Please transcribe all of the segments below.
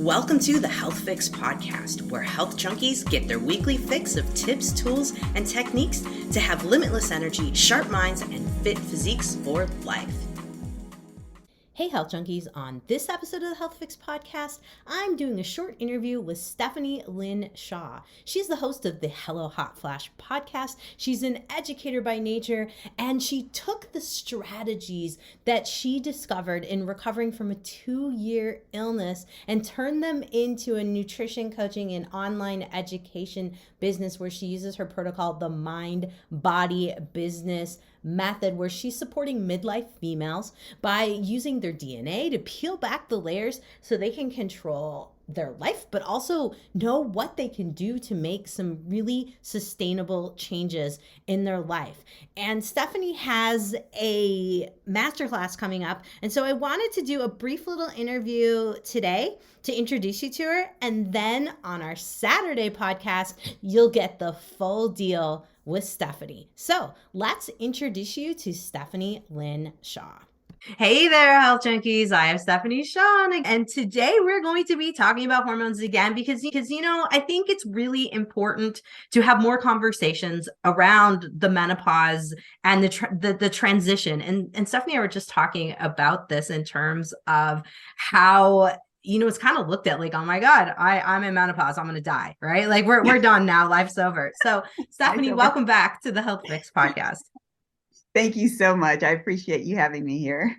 Welcome to the Health Fix podcast, where health junkies get their weekly fix of tips, tools, and techniques to have limitless energy, sharp minds, and fit physiques for life. Hey Health Junkies, on this episode of the Health Fix podcast, I'm doing a short interview with Stephanie Lynn Shaw. She's the host of the Hello Hot Flash podcast. She's an educator by nature, and she took the strategies that she discovered in recovering from a 2-year illness and turned them into a nutrition coaching and online education business where she uses her protocol, the Mind Body Business method, where she's supporting midlife females by using their DNA to peel back the layers so they can control their life, but also know what they can do to make some really sustainable changes in their life. And Stephanie has a masterclass coming up. And so I wanted to do a brief little interview today to introduce you to her. And then on our Saturday podcast, you'll get the full deal with Stephanie. So let's introduce you to Stephanie Lynn Shaw. Hey there, health junkies. I am Stephanie Shaw, and today we're going to be talking about hormones again because I think it's really important to have more conversations around the menopause and the transition. And Stephanie and I were just talking about this in terms of how it's kind of looked at like, oh my God, I'm in menopause, I'm gonna die, right? Like we're done now, life's over. So Stephanie, welcome back to the Health Fix podcast. Thank you so much. I appreciate you having me here.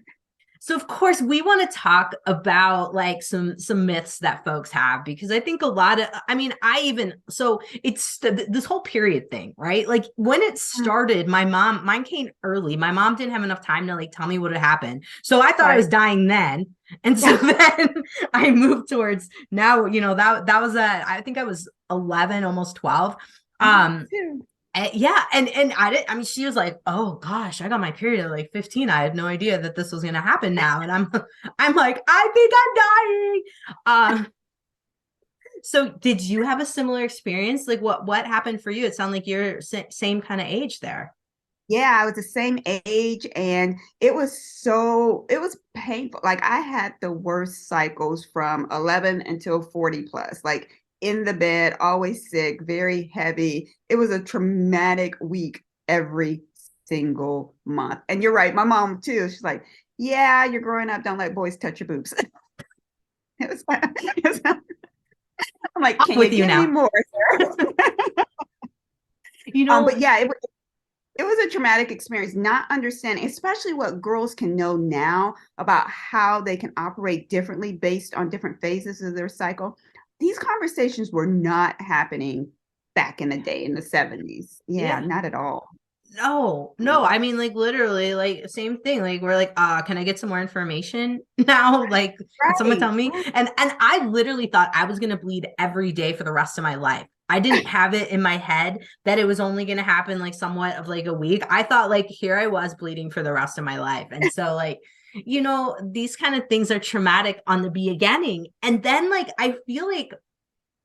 So of course we want to talk about like some myths that folks have, because I think it's this whole period thing, right? Like when it started, mine came early. My mom didn't have enough time to like tell me what had happened. So I thought I was dying then. And so then I moved towards now, that was I think I was 11, almost 12. Yeah. And she was like, oh gosh, I got my period at like 15. I had no idea that this was going to happen now. And I'm like, I think I'm dying. So did you have a similar experience? Like what happened for you? It sounded like you're same kind of age there. Yeah, I was the same age, and it was painful. Like I had the worst cycles from 11 until 40 plus, like in the bed, always sick, very heavy. It was a traumatic week every single month. And you're right, my mom too. She's like, yeah, you're growing up, don't let boys touch your boobs. It was fine. I'm like, can you give me more, sir? But yeah, it was a traumatic experience, not understanding, especially what girls can know now about how they can operate differently based on different phases of their cycle. These conversations were not happening back in the day in the 70s. Yeah, not at all. No. I mean, like literally, like same thing. Like we're like, can I get some more information now? Like, can someone tell me? And I literally thought I was gonna bleed every day for the rest of my life. I didn't have it in my head that it was only gonna happen like somewhat of like a week. I thought like here I was bleeding for the rest of my life. And so like, these kind of things are traumatic on the beginning. And then like I feel like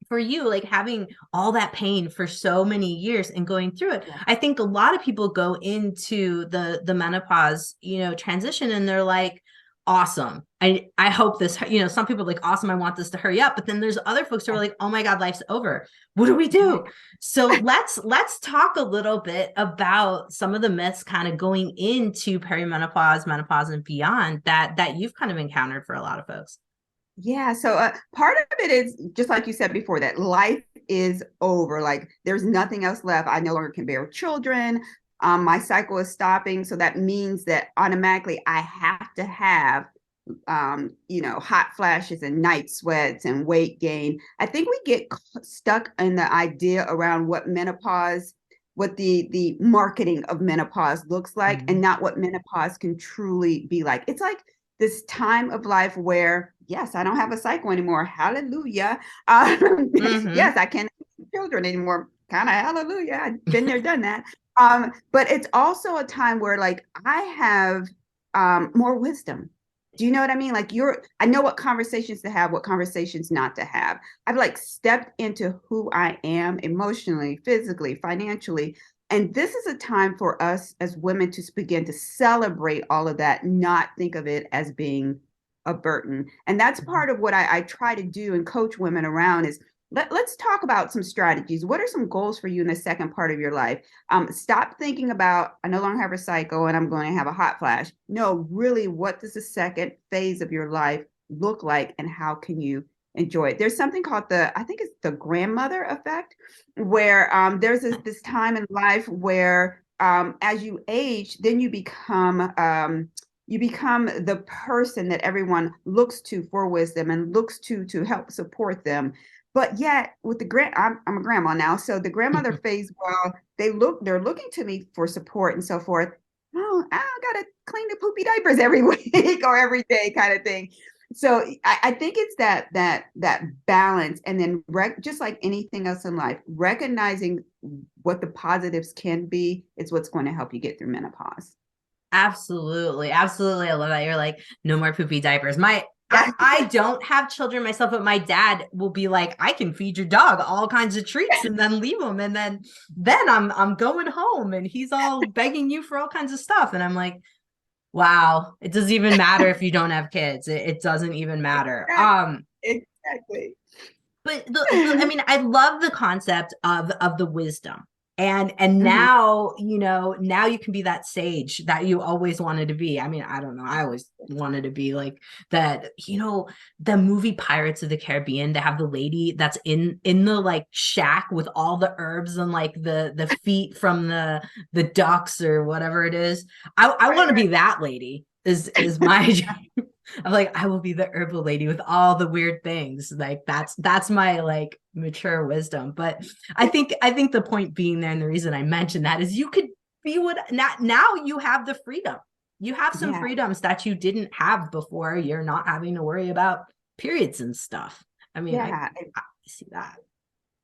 for you, like having all that pain for so many years and going through it, I think a lot of people go into the menopause, transition, and they're like, awesome. I hope this, some people are like, awesome, I want this to hurry up. But then there's other folks who are like, oh my God, life's over. What do we do? So let's talk a little bit about some of the myths kind of going into perimenopause, menopause, and beyond that you've kind of encountered for a lot of folks. Yeah. So part of it is just like you said before, that life is over. Like there's nothing else left. I no longer can bear children. My cycle is stopping. So that means that automatically I have to have, hot flashes and night sweats and weight gain. I think we get stuck in the idea around what menopause, what the marketing of menopause looks like, and not what menopause can truly be like. It's like this time of life where, yes, I don't have a cycle anymore. Hallelujah. Yes, I can't have children anymore. Kind of hallelujah. I've been there, done that. But it's also a time where like I have more wisdom. Do you know what I mean? Like I know what conversations to have, what conversations not to have. I've like stepped into who I am emotionally, physically, financially. And this is a time for us as women to begin to celebrate all of that, not think of it as being a burden. And that's part of what I try to do and coach women around is let's talk about some strategies. What are some goals for you in the second part of your life? Stop thinking about, I no longer have a cycle and I'm going to have a hot flash. No, really, what does the second phase of your life look like and how can you enjoy it? There's something called I think it's the grandmother effect, where there's this time in life where as you age, then you become the person that everyone looks to for wisdom and looks to help support them. But yet with I'm a grandma now. So the grandmother phase, well, they're looking to me for support and so forth. Oh, I gotta clean the poopy diapers every week or every day kind of thing. So I think it's that balance, and then just like anything else in life, recognizing what the positives can be is what's going to help you get through menopause. Absolutely. Absolutely. I love that. You're like, no more poopy diapers. Yeah. I don't have children myself, but my dad will be like, I can feed your dog all kinds of treats and then leave him. And then I'm going home and he's all begging you for all kinds of stuff. And I'm like, wow, it doesn't even matter if you don't have kids. It doesn't even matter. Exactly. But I mean, I love the concept of the wisdom. And Mhm. now, now you can be that sage that you always wanted to be. I mean, I don't know. I always wanted to be like that, the movie Pirates of the Caribbean, to have the lady that's in the like shack with all the herbs and like the feet from the ducks or whatever it is. I want to be that lady is my dream. I'm like, I will be the herbal lady with all the weird things. Like that's my like mature wisdom. But I think the point being there, and the reason I mentioned that is you could be now you have the freedom. You have some Yeah. freedoms that you didn't have before. You're not having to worry about periods and stuff. I mean, Yeah. I see that.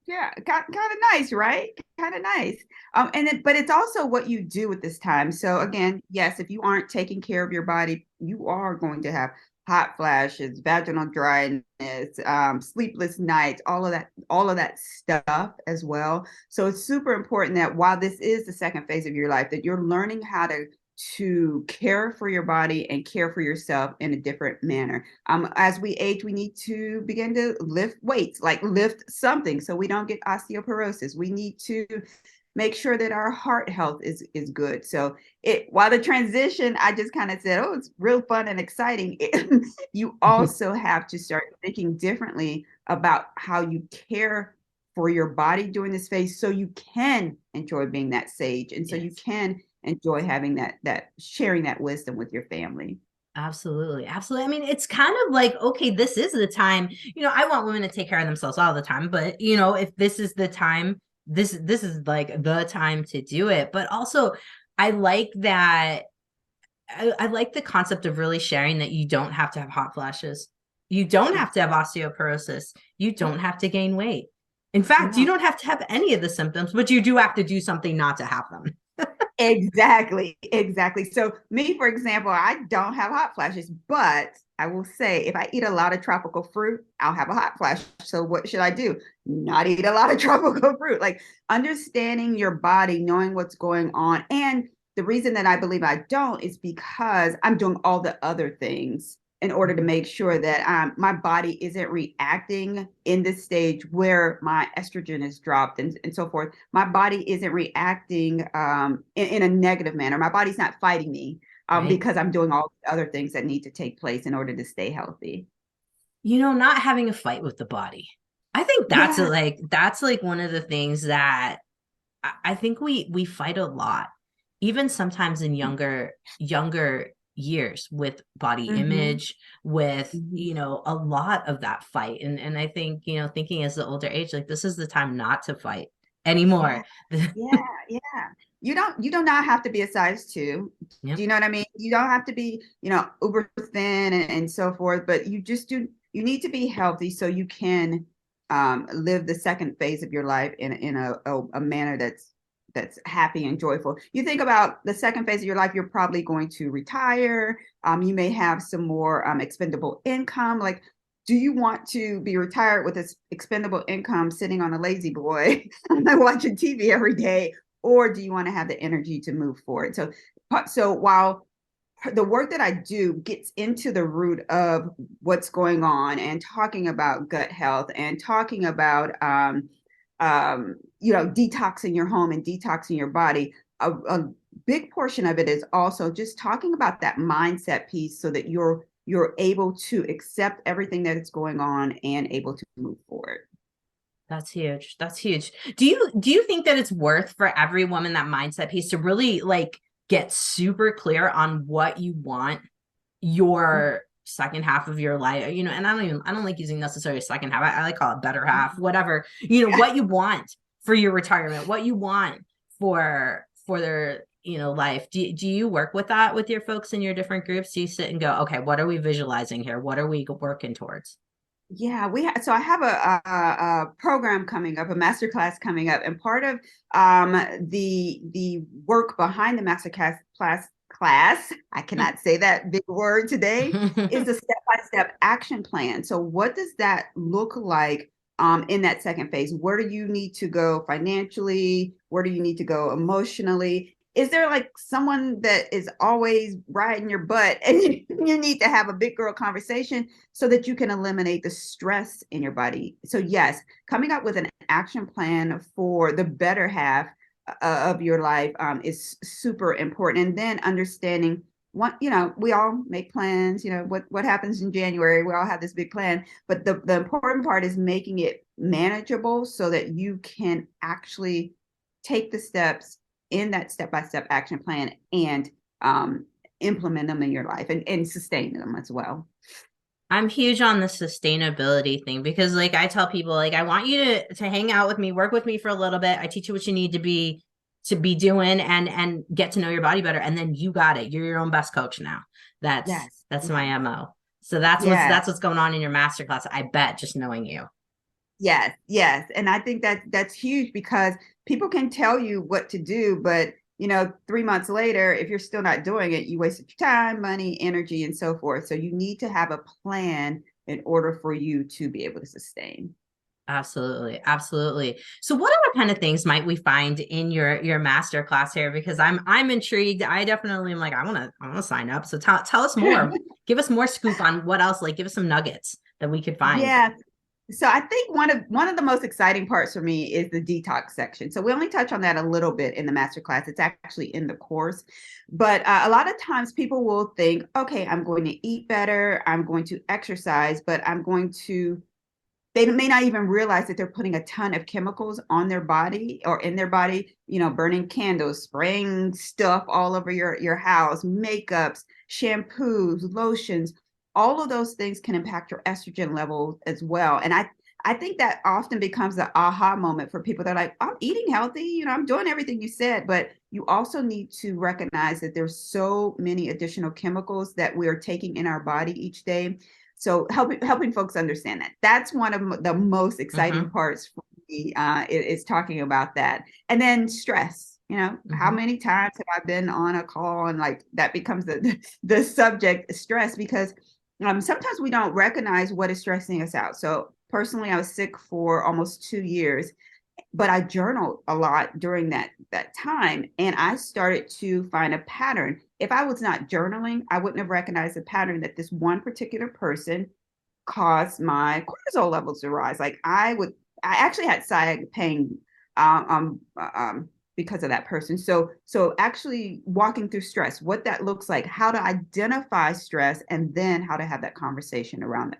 Yeah, kind of nice, right? Kind of nice. But it's also what you do with this time. So again, yes, if you aren't taking care of your body, you are going to have hot flashes, vaginal dryness, sleepless nights, all of that stuff as well. So it's super important that while this is the second phase of your life, that you're learning how to care for your body and care for yourself in a different manner. As we age, we need to begin to lift weights, like lift something so we don't get osteoporosis. We need to make sure that our heart health is good. So while the transition, I just kind of said, oh, it's real fun and exciting. You also have to start thinking differently about how you care for your body during this phase so you can enjoy being that sage and so you can enjoy having that sharing that wisdom with your family. Absolutely. Absolutely. I mean, it's kind of like, okay, this is the time, I want women to take care of themselves all the time, but if this is the time, this is like the time to do it. But also I like that. I like the concept of really sharing that you don't have to have hot flashes. You don't have to have osteoporosis. You don't have to gain weight. In fact, you No. don't have to have any of the symptoms, but you do have to do something not to have them. Exactly. So me, for example, I don't have hot flashes, but I will say if I eat a lot of tropical fruit, I'll have a hot flash. So what should I do? Not eat a lot of tropical fruit. Like understanding your body, knowing what's going on. And the reason that I believe I don't is because I'm doing all the other things in order to make sure that my body isn't reacting in this stage where my estrogen is dropped and so forth. My body isn't reacting in a negative manner. My body's not fighting me Right. because I'm doing all the other things that need to take place in order to stay healthy. Not having a fight with the body. I think Yeah. that's like one of the things that I think we fight a lot, even sometimes in younger years with body Mm-hmm. image, with Mm-hmm. a lot of that fight. And I think, thinking as the older age, like this is the time not to fight Yeah. anymore. Yeah. Yeah. You do not have to be a size two. Do Yep. you know what I mean? You don't have to be, uber thin and so forth, but you need to be healthy so you can live the second phase of your life in a manner that's happy and joyful. You think about the second phase of your life, you're probably going to retire. You may have some more expendable income. Like, do you want to be retired with this expendable income sitting on a lazy boy watching TV every day? Or do you want to have the energy to move forward? So while the work that I do gets into the root of what's going on, and talking about gut health, and talking about detoxing your home and detoxing your body. A big portion of it is also just talking about that mindset piece, so that you're able to accept everything that is going on and able to move forward. That's huge. That's huge. Do you think that it's worth for every woman, that mindset piece, to really like get super clear on what you want your second half of your life, and I don't like using necessarily second half. I like call it better half, whatever, what you want for your retirement, what you want for their, life. Do you work with that with your folks in your different groups? Do you sit and go, okay, what are we visualizing here? What are we working towards? Yeah, so I have a program coming up, a master class coming up, and part of the work behind the master class, I cannot say that big word today, is a step-by-step action plan. So what does that look like in that second phase? Where do you need to go financially? Where do you need to go emotionally? Is there like someone that is always riding your butt, and you need to have a big girl conversation so that you can eliminate the stress in your body? So yes, coming up with an action plan for the better half of your life is super important. And then understanding what, we all make plans, what happens in January, we all have this big plan, but the important part is making it manageable so that you can actually take the steps in that step-by-step action plan and implement them in your life, and sustain them as well. I'm huge on the sustainability thing, because like I tell people, like, I want you to hang out with me, work with me for a little bit. I teach you what you need to be doing, and get to know your body better. And then you got it. You're your own best coach now. That's my MO. So that's what's going on in your masterclass, I bet, just knowing you. Yes. And I think that's huge, because people can tell you what to do, but 3 months later, if you're still not doing it, you wasted your time, money, energy, and so forth. So you need to have a plan in order for you to be able to sustain. Absolutely. Absolutely. So what other kind of things might we find in your master class here? Because I'm intrigued. I definitely am like, I want to sign up. So tell us more. Give us more scoop on what else, like give us some nuggets that we could find. Yeah. So I think one of the most exciting parts for me is the detox section. So we only touch on that a little bit in the masterclass. It's actually in the course, but a lot of times people will think, okay, I'm going to eat better, I'm going to exercise, but they may not even realize that they're putting a ton of chemicals on their body or in their body, burning candles, spraying stuff all over your house, makeups, shampoos, lotions. All of those things can impact your estrogen levels as well. And I think that often becomes the aha moment for people that are like, I'm eating healthy, I'm doing everything you said, but you also need to recognize that there's so many additional chemicals that we are taking in our body each day. So helping folks understand that. That's one of the most exciting parts for me, is talking about that. And then stress. How many times have I been on a call and like that becomes the subject, stress, because sometimes we don't recognize what is stressing us out. So personally, I was sick for almost 2 years, but I journaled a lot during that time, and I started to find a pattern. If I was not journaling, I wouldn't have recognized the pattern that this one particular person caused my cortisol levels to rise. Like I actually had sciatic pain because of that person. So actually walking through stress, what that looks like, how to identify stress, and then how to have that conversation around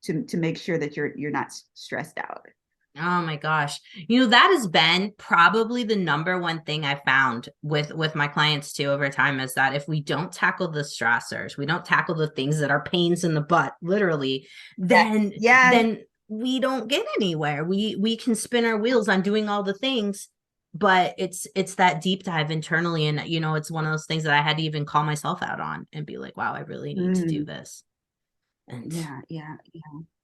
it to make sure that you're not stressed out. Oh my gosh. That has been probably the number one thing I found with my clients too over time, is that if we don't tackle the stressors, we don't tackle the things that are pains in the butt, literally, then we don't get anywhere. We can spin our wheels on doing all the things, but it's that deep dive internally. And, it's one of those things that I had to even call myself out on and be like, wow, I really need to do this. And yeah.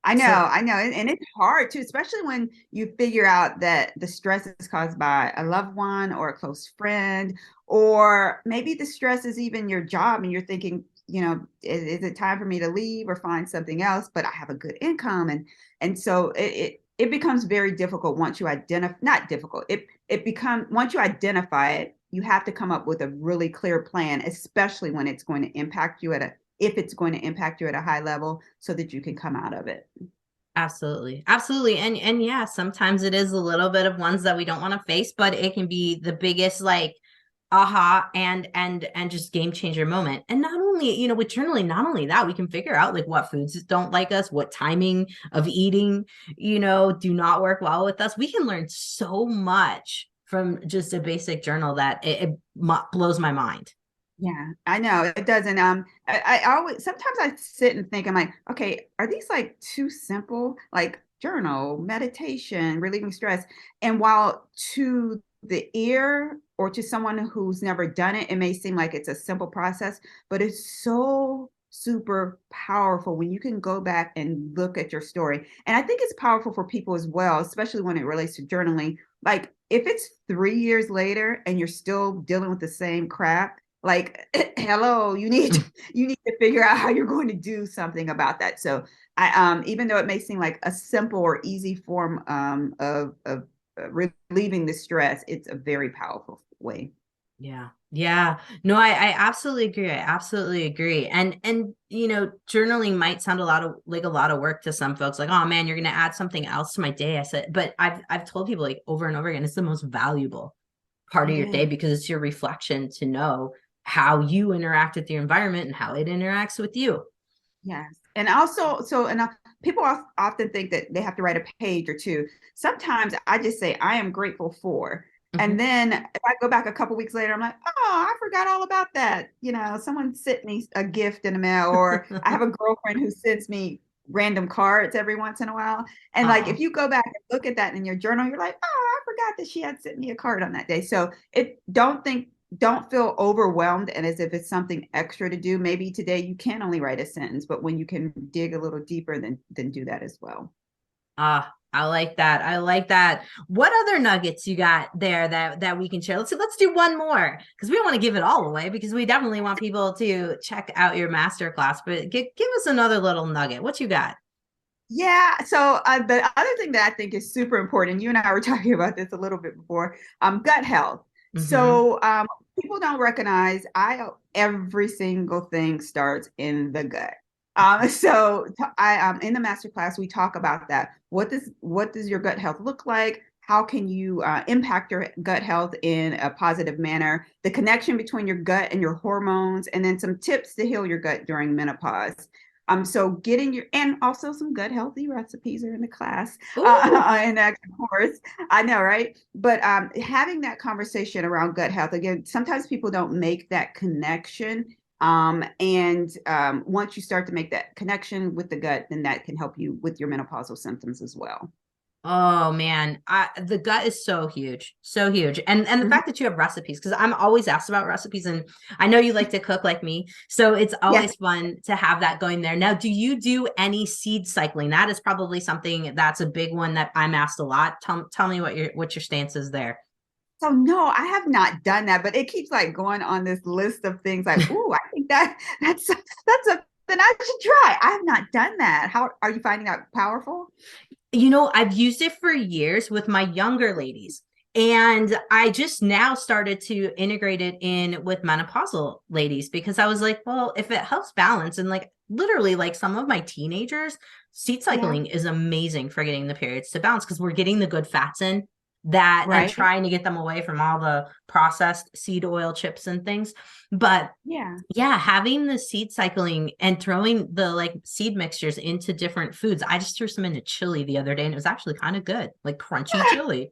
I know. And it's hard too, especially when you figure out that the stress is caused by a loved one or a close friend, or maybe the stress is even your job and you're thinking, is it time for me to leave or find something else? But I have a good income. And so it becomes very difficult once you identify, not difficult. It becomes, once you identify it, you have to come up with a really clear plan, especially when it's going to impact you if it's going to impact you at a high level, so that you can come out of it. Absolutely. Absolutely. And yeah, sometimes it is a little bit of ones that we don't want to face, but it can be the biggest like aha and just game changer moment. And not only, with journaling, not only that, we can figure out like what foods don't like us, what timing of eating, do not work well with us. We can learn so much from just a basic journal that it blows my mind. Yeah, I know it doesn't. I always sometimes I sit and think, I'm like, okay, are these like too simple? Like journal, meditation, relieving stress. And while to the ear or to someone who's never done it, it may seem like it's a simple process, but it's so super powerful when you can go back and look at your story. And I think it's powerful for people as well, especially when it relates to journaling. Like if it's 3 years later and you're still dealing with the same crap, like hello, you need to figure out how you're going to do something about that. So I even though it may seem like a simple or easy form of relieving the stress, it's a very powerful way. Yeah. Yeah. No, I absolutely agree. I absolutely agree. And journaling might sound a lot of work to some folks, like, oh man, you're gonna add something else to my day. I said, but I've told people like over and over again, it's the most valuable part of It your day is. because it's your reflection to know how you interact with your environment and how it interacts with you. Yes. And also, people often think that they have to write a page or two. Sometimes I just say, I am grateful for. And Mhm. then if I go back a couple weeks later, I'm like, oh, I forgot all about that. Someone sent me a gift in the mail, or I have a girlfriend who sends me random cards every once in a while. And like, Aw. if you go back and look at that in your journal, you're like, oh, I forgot that she had sent me a card on that day. So don't feel overwhelmed and as if it's something extra to do. Maybe today you can only write a sentence, but when you can dig a little deeper, then do that as well. I like that. I like that. What other nuggets you got there that we can share? Let's do one more because we don't want to give it all away because we definitely want people to check out your master class. But give us another little nugget. What you got? Yeah. So the other thing that I think is super important, you and I were talking about this a little bit before, gut health. Mm-hmm. So people don't recognize every single thing starts in the gut. In the master class we talk about that. What does your gut health look like? How can you impact your gut health in a positive manner? The connection between your gut and your hormones, and then some tips to heal your gut during menopause. So getting and also some good healthy recipes are in the class, Ooh. in that course. I know, right? But having that conversation around gut health, again, sometimes people don't make that connection. And once you start to make that connection with the gut, then that can help you with your menopausal symptoms as well. Oh man, the gut is so huge, so huge. And the Mhm. fact that you have recipes, because I'm always asked about recipes, and I know you like to cook like me, so it's Yes. always fun to have that going there. Now, do you do any seed cycling? That is probably something that's a big one that I'm asked a lot. Tell me what your stance is there. So no, I have not done that, but it keeps like going on this list of things like, ooh, I think that's something I should try. I have not done that. How are you finding that powerful? I've used it for years with my younger ladies. And I just now started to integrate it in with menopausal ladies because I was like, well, if it helps balance and like literally like some of my teenagers, seed Yeah, cycling is amazing for getting the periods to balance because we're getting the good fats in that and right. trying to get them away from all the processed seed oil chips and things. But Yeah. yeah, having the seed cycling and throwing the like seed mixtures into different foods. I just threw some into chili the other day and it was actually kind of good, like crunchy chili.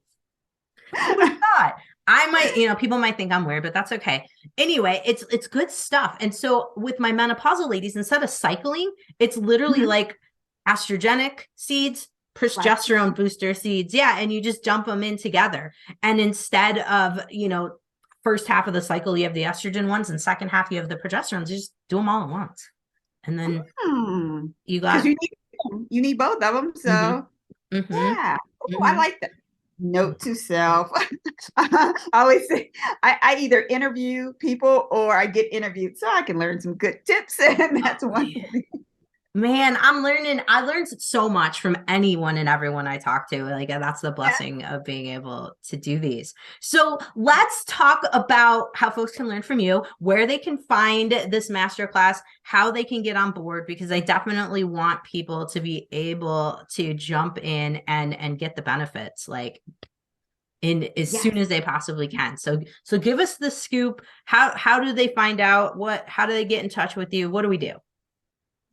Who would have thought? I might, people might think I'm weird, but that's okay. Anyway, it's good stuff. And so with my menopausal ladies, instead of cycling, it's literally Mhm. like estrogenic seeds, Flaxseed. progesterone booster seeds. Yeah. And you just dump them in together. And instead of, first half of the cycle, you have the estrogen ones, and second half, you have the progesterones. You just do them all at once. And then you Because got, you need both of them. mm-hmm, So mm-hmm, yeah. Oh, I mm-hmm. like that. Note to self. I always say I either interview people or I get interviewed so I can learn some good tips. And Oh, that's one man. thing. Man, I learned so much from anyone and everyone I talk to. Like, that's the blessing of being able to do these. So let's talk about how folks can learn from you, where they can find this masterclass, how they can get on board, because I definitely want people to be able to jump in and get the benefits like in as soon as they possibly can. So give us the scoop. How do they find out? How do they get in touch with you? What do we do?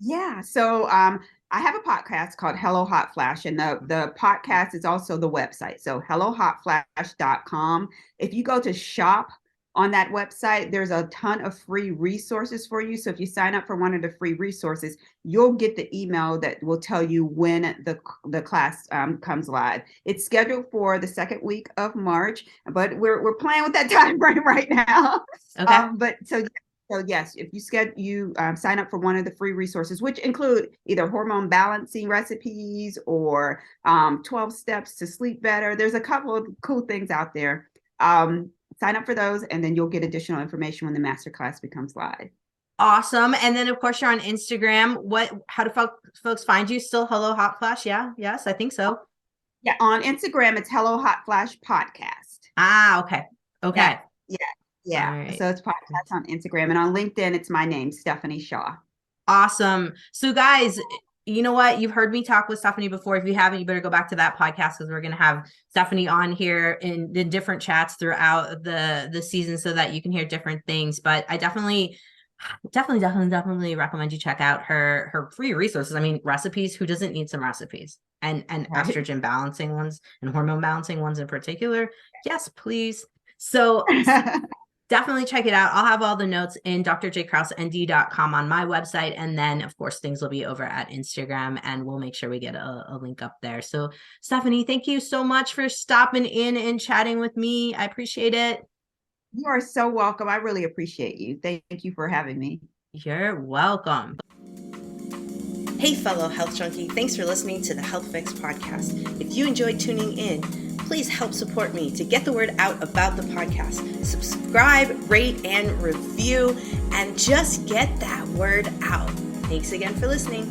Yeah. So I have a podcast called Hello Hot Flash, and the podcast is also the website. So hellohotflash.com. If you go to shop on that website, there's a ton of free resources for you. So if you sign up for one of the free resources, you'll get the email that will tell you when the class comes live. It's scheduled for the second week of March, but we're playing with that time frame right now. Okay. So yes, if you sign up for one of the free resources, which include either hormone balancing recipes or 12 steps to sleep better. There's a couple of cool things out there. Sign up for those, and then you'll get additional information when the masterclass becomes live. Awesome. And then of course you're on Instagram. How do folks find you? Still Hello Hot Flash? Yeah. Yes, I think so. Yeah. On Instagram, it's Hello Hot Flash Podcast. Okay. Okay. Yeah. Right. So it's podcast on Instagram, and on LinkedIn, it's my name, Stephanie Shaw. Awesome. So guys, you know what? You've heard me talk with Stephanie before. If you haven't, you better go back to that podcast, because we're going to have Stephanie on here in the different chats throughout the season so that you can hear different things. But I definitely recommend you check out her free resources. I mean, recipes, who doesn't need some recipes? And Right. estrogen balancing ones and hormone balancing ones in particular. Yes, please. So definitely check it out. I'll have all the notes in drjkrauseND.com on my website. And then, of course, things will be over at Instagram, and we'll make sure we get a link up there. So, Stephanie, thank you so much for stopping in and chatting with me. I appreciate it. You are so welcome. I really appreciate you. Thank you for having me. You're welcome. Hey, fellow health junkie. Thanks for listening to the Health Fix podcast. If you enjoyed tuning in, please help support me to get the word out about the podcast. Subscribe, rate, and review, and just get that word out. Thanks again for listening.